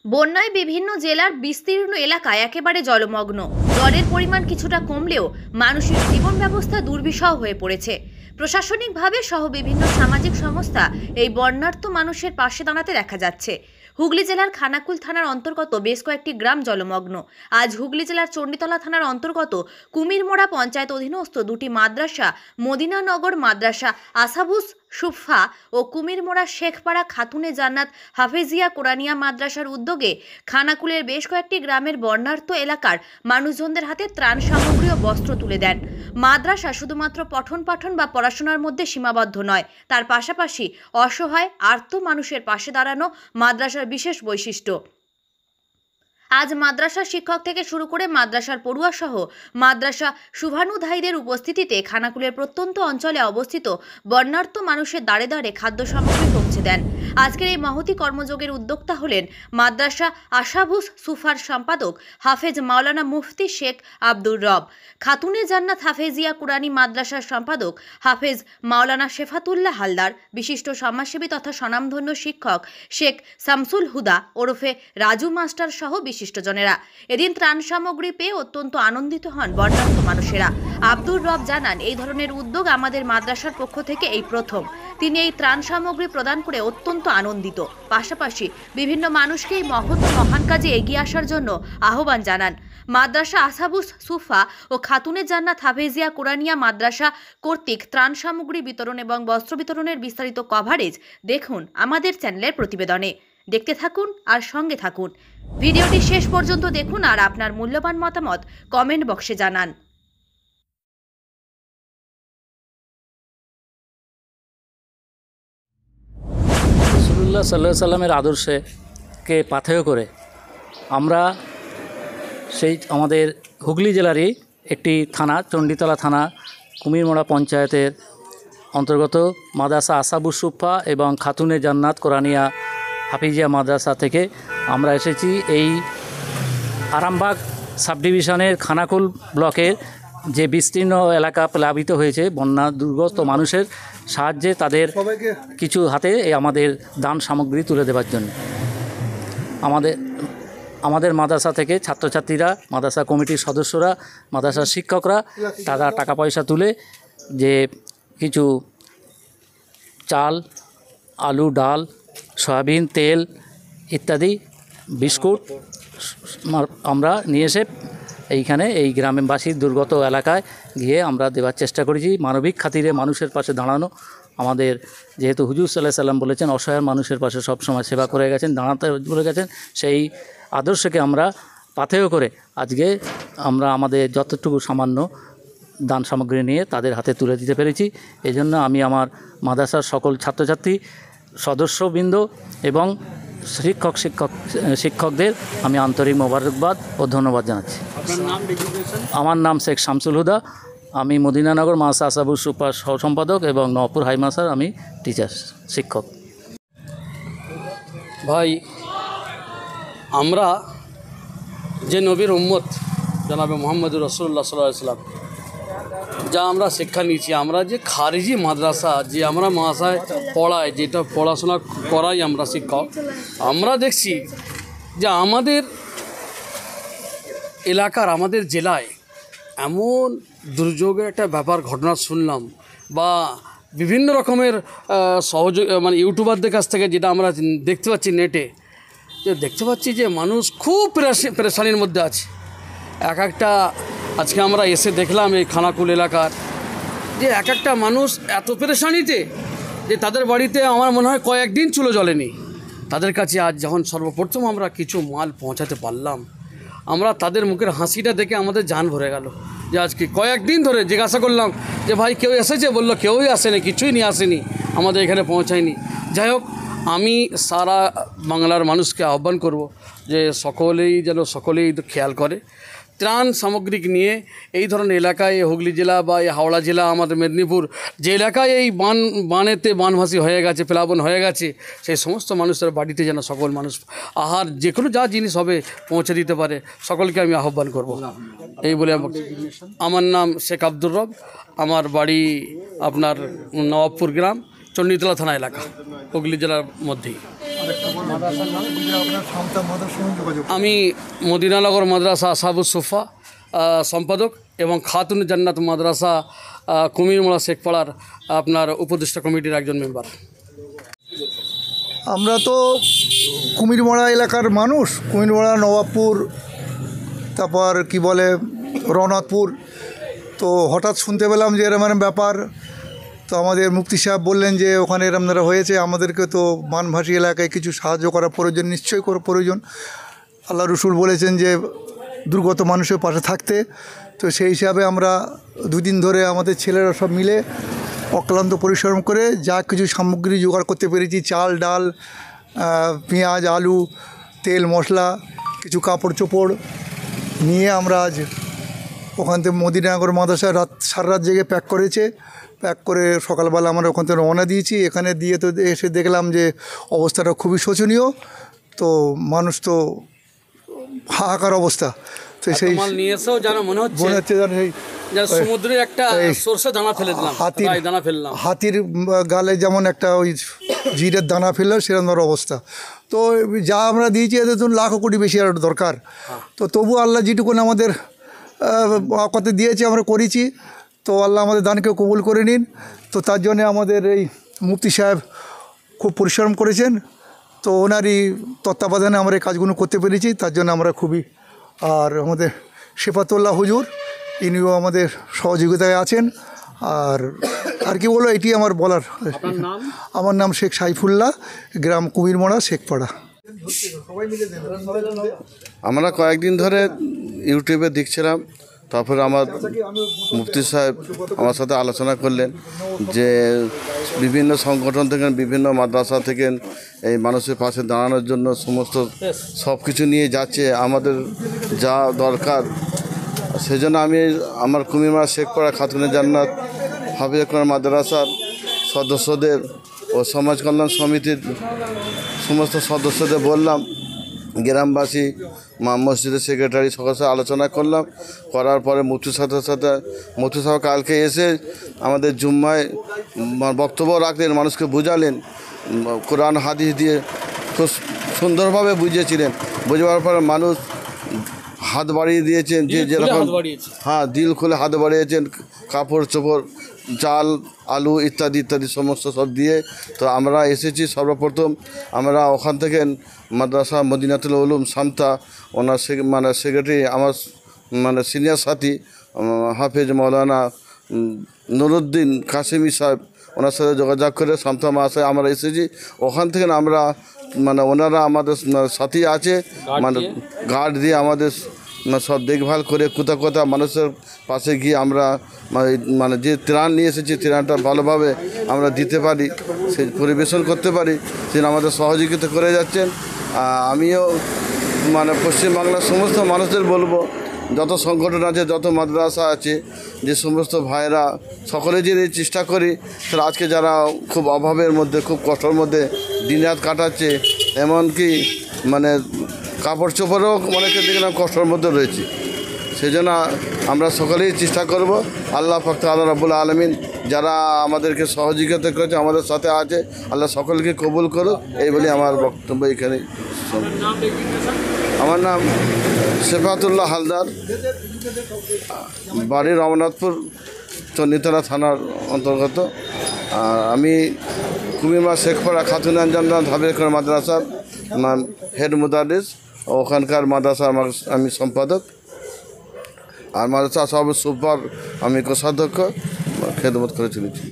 বন্যায় বিভিন্ন জেলার বিস্তীর্ণ এলাকায় একেবারে জলমগ্ন। জলের পরিমাণ কিছুটা কমলেও মানুষের জীবন ব্যবস্থা দুর্বিষহ হয়ে পড়েছে। প্রশাসনিকভাবে সহ বিভিন্ন সামাজিক সংস্থা এই বন্যার্ত মানুষের পাশে দাঁড়াতে দেখা যাচ্ছে। হুগলি জেলার খানাকুল থানার অন্তর্গত বেশ কয়েকটি গ্রাম জলমগ্ন। আজ হুগলি জেলার চণ্ডীতলা থানার অন্তর্গত কুমিরমোড়া পঞ্চায়েত অধীনস্থ দুটি মাদ্রাসা, মদিনানগর মাদ্রাসা আসাবুস সুফা ও কুমিরমোড়া শেখপাড়া খাতুনে জান্নাত হাফেজিয়া কোরআনিয়া মাদ্রাসার উদ্যোগে খানাকুলের বেশ কয়েকটি গ্রামের বন্যার্ত এলাকার মানুষজনদের হাতে ত্রাণ সামগ্রী ও বস্ত্র তুলে দেন। মাদ্রাসা শুধুমাত্র পঠন পাঠন বা পড়াশোনার মধ্যে সীমাবদ্ধ নয়, তার পাশাপাশি অসহায় আর্ত মানুষের পাশে দাঁড়ানো মাদ্রাসার বিশেষ বৈশিষ্ট্য। আজ মাদ্রাসার শিক্ষক থেকে শুরু করে মাদ্রাসার পড়ুয়া সহ মাদ্রাসা শুভানুধ্যায়ীদের উপস্থিতিতে খানাকুলের প্রত্যন্ত অঞ্চলে অবস্থিত বন্যার্ত মানুষের দাঁড়ে দাঁড়ে খাদ্য সামগ্রী পৌঁছে দেন। আজকের এই মহতী কর্মযোগের উদ্যোক্তা হলেন মাদ্রাসা আসাবুস সুফার সম্পাদক হাফেজ মাওলানা মুফতি শেখ আব্দুর রব, খাতুনে জান্নাত হাফেজিয়া কুরআনী মাদ্রাসার সম্পাদক হাফেজ মাওলানা শেফাতুল্লাহ হালদার, বিশিষ্ট সমাজসেবী তথা স্বনামধন্য শিক্ষক শেখ শামসুল হুদা ওরফে রাজু মাস্টার সহ বিশিষ্টজনেরা। এদিন ত্রাণ সামগ্রী পেয়ে অত্যন্ত আনন্দিত হন বন্যার্ত মানুষেরা। আব্দুর রব জানান, এই ধরনের উদ্যোগ আমাদের মাদ্রাসার পক্ষ থেকে এই প্রথম। তিনি এই ত্রাণ সামগ্রী প্রদান করে অত্যন্ত আনন্দিত। পাশাপাশি বিভিন্ন মানুষকে এই মহৎ মহান কাজে এগিয়ে আসার জন্য আহ্বান জানান। মাদ্রাসা আসাবুস সুফা ও খাতুনে জান্নাত হাফেজিয়া কোরআনিয়া মাদ্রাসা কর্তৃক ত্রাণ সামগ্রী বিতরণ এবং বস্ত্র বিতরণের বিস্তারিত কভারেজ দেখুন আমাদের চ্যানেলের প্রতিবেদনে। দেখতে থাকুন আর সঙ্গে থাকুন। ভিডিওটি শেষ পর্যন্ত দেখুন আর আপনার মূল্যবান মতামত কমেন্ট বক্সে জানান। রাসূলুল্লাহ সাল্লাল্লাহু আলাইহি সাল্লামের আদর্শকে পাথেয় করে আমরা সেই আমাদের হুগলি জেলারই একটি থানা, চণ্ডীতলা থানা, কুমিরমোড়া পঞ্চায়েতের অন্তর্গত মাদ্রাসা আসাবুস সুফা এবং খাতুনে জান্নাত কোরআনিয়া হাফিজিয়া মাদ্রাসা থেকে আমরা এসেছি এই আরামবাগ সাব ডিভিশনের খানাকুল ব্লকের যে বিস্তীর্ণ এলাকা প্লাবিত হয়েছে বন্যা দুর্গত মানুষের সাহায্যে তাদের কিছু হাতে আমাদের দান সামগ্রী তুলে দেওয়ার জন্য আমাদের মাদ্রাসা থেকে ছাত্রছাত্রীরা, মাদ্রাসা কমিটির সদস্যরা, মাদ্রাসার শিক্ষকরা তারা টাকা পয়সা তুলে যে কিছু চাল, আলু, ডাল, সয়াবিন তেল ইত্যাদি বিস্কুট আমরা নিয়ে এসে এইখানে এই গ্রামবাসীর দুর্গত এলাকায় গিয়ে আমরা দেওয়ার চেষ্টা করেছি। মানবিক খাতিরে মানুষের পাশে দাঁড়ানো আমাদের, যেহেতু হুজুর সাল্লাল্লাহু আলাইহি সাল্লাম বলেছেন অসহায় মানুষের পাশে সবসময় সেবা করে গেছেন, দাঁড়াতে বলে গেছেন, সেই আদর্শকে আমরা পাথেয় করে আজকে আমরা আমাদের যতটুকু সামান্য দান সামগ্রী নিয়ে তাদের হাতে তুলে দিতে পেরেছি। এই জন্য আমি আমার মাদ্রাসার সকল ছাত্রছাত্রী, সদস্যবৃন্দ এবং শিক্ষকদের আমি আন্তরিক মোবারকবাদ ও ধন্যবাদ জানাচ্ছি। আমার নাম শেখ শামসুল হুদা, আমি মদিনানগর মাদ্রাসা আসাবুস সুফার সহ সম্পাদক এবং নওয়াবপুর হাই মাদ্রাসার আমি টিচার শিক্ষক। ভাই, আমরা যে নবীর উম্মত জনাবে মুহাম্মদুর রাসূলুল্লাহ সাল্লাল্লাহু আলাইহি ওয়াসাল্লাম, যা আমরা শিক্ষা নিয়েছি, আমরা যে খারিজি মাদ্রাসা, যে আমরা মাদ্রাসায় পড়াই, যেটা পড়াশোনা করাই আমরা শিক্ষক, আমরা দেখছি যে আমাদের এলাকার, আমাদের জেলায় এমন দুর্যোগের একটা ঘটনা শুনলাম, বা বিভিন্ন রকমের সহযোগ ইউটিউবারদের কাছ থেকে যেটা আমরা দেখতে পাচ্ছি নেটে, যে দেখতে পাচ্ছি যে মানুষ খুব পেরেশানির মধ্যে আছে। একটা আজকে আমরা এসে দেখলাম এই খানাকুল এলাকার যে একটা মানুষ এত পেরেশানিতে যে তাদের বাড়িতে আমার মনে হয় কয়েকদিন চুলো জ্বলেনি। তাদের কাছে আজ যখন সর্বপ্রথম আমরা কিছু মাল পৌঁছাতে পারলাম, আমরা তাদের মুখের হাসিটা দেখে আমাদের জান ভরে গেল। যে আজকে কয়েকদিন ধরে জিজ্ঞাসা করলাম যে ভাই কেউ এসেছে, বললো কেউই আসেনি, কিছুই নিয়ে আসেনি, আমাদের এখানে পৌঁছায়নি। যাই হোক, আমি সারা বাংলার মানুষকে আহ্বান করব যে সকলেই খেয়াল করে ত্রাণ সামগ্রিক নিয়ে এই ধরনের এলাকায়, হুগলি জেলা বা এই হাওড়া জেলা, আমাদের মেদিনীপুর যে এলাকায় এই বানভাসী হয়ে গেছে, প্লাবন হয়ে গেছে, সেই সমস্ত মানুষের বাড়িতে যেন সকল মানুষ আহার যে কোনো যা জিনিস হবে পৌঁছে দিতে পারে, সকলকে আমি আহ্বান করব। এই বলে আমার নাম শেখ আব্দুর রব, আমার বাড়ি আপনার নওয়াবপুর গ্রাম, চণ্ডীতলা থানা এলাকা, হুগলি জেলার মধ্যেই। আমি মদিনানগর মাদ্রাসা আসাবুস সুফা সম্পাদক এবং খাতুন জান্নাত মাদ্রাসা কুমিরমোড়া শেখপাড়ার আপনার উপদেষ্টা কমিটির একজন মেম্বার। আমরা তো কুমিরমোড়া এলাকার মানুষ, কুমিরমোড়া, নবাবপুর, তারপর কি বলে রওনাথপুর। তো হঠাৎ শুনতে পেলাম যে এরম এরম ব্যাপার। তো আমাদের মুফতি সাহেব বললেন যে ওখানে এরম দ্বারা হয়েছে, আমাদেরকে তো বানভাসী এলাকায় কিছু সাহায্য করা প্রয়োজন, নিশ্চয়ই করা প্রয়োজন। আল্লাহ রসুল বলেছেন যে দুর্গত মানুষের পাশে থাকতে। তো সেই হিসাবে আমরা 2 দিন ধরে আমাদের ছেলেরা সব মিলে অক্লান্ত পরিশ্রম করে যা কিছু সামগ্রী জোগাড় করতে পেরেছি, চাল, ডাল, পেঁয়াজ, আলু, তেল, মশলা, কিছু কাপড় চোপড় নিয়ে আমরা আজ ওখান থেকে মদিনানগর মাদ্রাসায় সারা রাত জেগে প্যাক করেছে। প্যাক করে সকালবেলা আমরা ওখান থেকে রওনা দিয়েছি। এখানে দিয়ে তো এসে দেখলাম যে অবস্থাটা খুবই শোচনীয়। তো মানুষ তো হাহাকার অবস্থা। তো সেই নিয়েছেও জানা মনে হচ্ছে যেন সেই সমুদ্রের একটা সরষে দানা ফেলে দিলাম, দানা ফেললাম, হাতির গালে যেমন একটা ওই জিরের দানা ফেললো সেরকম ধর অবস্থা। তো যা আমরা দিয়েছি এদের তো লাখো কোটি বেশি আর দরকার। তো তবু আল্লাহ যেটুকুন আমাদের কত দিয়েছে আমরা করেছি। তো আল্লাহ আমাদের দানকে কবুল করে নিন। তো তার জন্যে আমাদের এই মুফতি সাহেব খুব পরিশ্রম করেছেন। তো ওনারই তত্ত্বাবধানে আমরা এই কাজগুলো করতে পেরেছি, তার জন্য আমরা খুবই। আর আমাদের শেফাতুল্লাহ হুজুর, ইনিও আমাদের সহযোগিতায় আছেন। আর কি বলো, এটি আমার বলার। আমার নাম শেখ সাইফুল্লাহ, গ্রাম কুমিরমোড়া, শেখপাড়া। আমরা কয়েকদিন ধরে ইউটিউবে দেখছিলাম, তারপরে আমার মুফতি সাহেব আমার সাথে আলোচনা করলেন যে বিভিন্ন সংগঠন থেকে, বিভিন্ন মাদ্রাসা থেকে এই মানুষের পাশে দাঁড়ানোর জন্য সমস্ত সব কিছু নিয়ে যাচ্ছে, আমাদের যা দরকার। সেজন্য আমি আমার কুমিরমোড়া শেখপাড়া খাতুনে জান্নাত হাফিজ কোরআন মাদ্রাসার সদস্যদের ও সমাজ কল্যাণ সমিতির সমস্ত সদস্যদের বললাম, গ্রামবাসী, মসজিদের সেক্রেটারি সকলের সাথে আলোচনা করলাম। করার পরে মুফতি সাহেব কালকে এসে আমাদের জুম্মায় বক্তব্য রাখলেন, মানুষকে বুঝালেন, কোরআন হাদিস দিয়ে খুব সুন্দরভাবে বুঝিয়েছিলেন। বুঝবার পরে মানুষ হাত বাড়িয়ে দিয়েছেন, যে যেরকম দিল খুলে হাত বাড়িয়েছেন, কাপড় চোপড়, চাল, আলু ইত্যাদি ইত্যাদি সমস্ত সব দিয়ে। তো আমরা এসেছি সর্বপ্রথম আমরা ওখান থেকে মাদ্রাসা মদিনাতুল উলুম সামতা, ওনার সেক্রেটারি আমার সিনিয়র সাথী হাফেজ মৌলানা নুরুদ্দিন কাসিমি সাহেব, ওনার সাথে যোগাযোগ করে সামতা মাসায় আমরা এসেছি। ওখান থেকে আমরা ওনারা আমাদের সাথী আছে, গার্ড দিয়ে আমাদের সব দেখভাল করে কোথা মানুষের পাশে গিয়ে আমরা যে ত্রাণ নিয়ে এসেছি ত্রাণটা ভালোভাবে আমরা দিতে পারি, সেই পরিবেশন করতে পারি, তিনি আমাদের সহযোগিতা করে যাচ্ছেন। আমিও পশ্চিমবাংলার সমস্ত মানুষদের বলবো, যত সংগঠন আছে, যত মাদ্রাসা আছে, যে সমস্ত ভাইরা সকলে যে চেষ্টা করি, তাহলে আজকে যারা খুব অভাবের মধ্যে, খুব কষ্টের মধ্যে দিন রাত কাটাচ্ছে, এমনকি কাপড় চোপড়েও অনেকে দেখলাম কষ্টের মধ্যে রয়েছে। সেই জন্য আমরা সকলেই চেষ্টা করব। আল্লাহ পাক আল্লাহ রাব্বুল আলামিন যারা আমাদেরকে সহযোগিতা করেছে, আমাদের সাথে আছে, আল্লাহ সকলকে কবুল করুক, এই বলে আমার বক্তব্য এখানে। আমার নাম শেফাতুল্লাহ হালদার, বাড়ি রমনাথপুর, চন্ডিতলা থানার অন্তর্গত। আমি কুমিরমোড়া শেখপাড়া খাতুনে জান্নাত হাফিজ কোরআন মাদ্রাসার হেড মুদারিস, ওখানকার মাদ্রাসার আমি সম্পাদক। আর মাদ্রাসা সব সুপার আমি কোষাধ্যক্ষ, খেদমত করে চলেছি।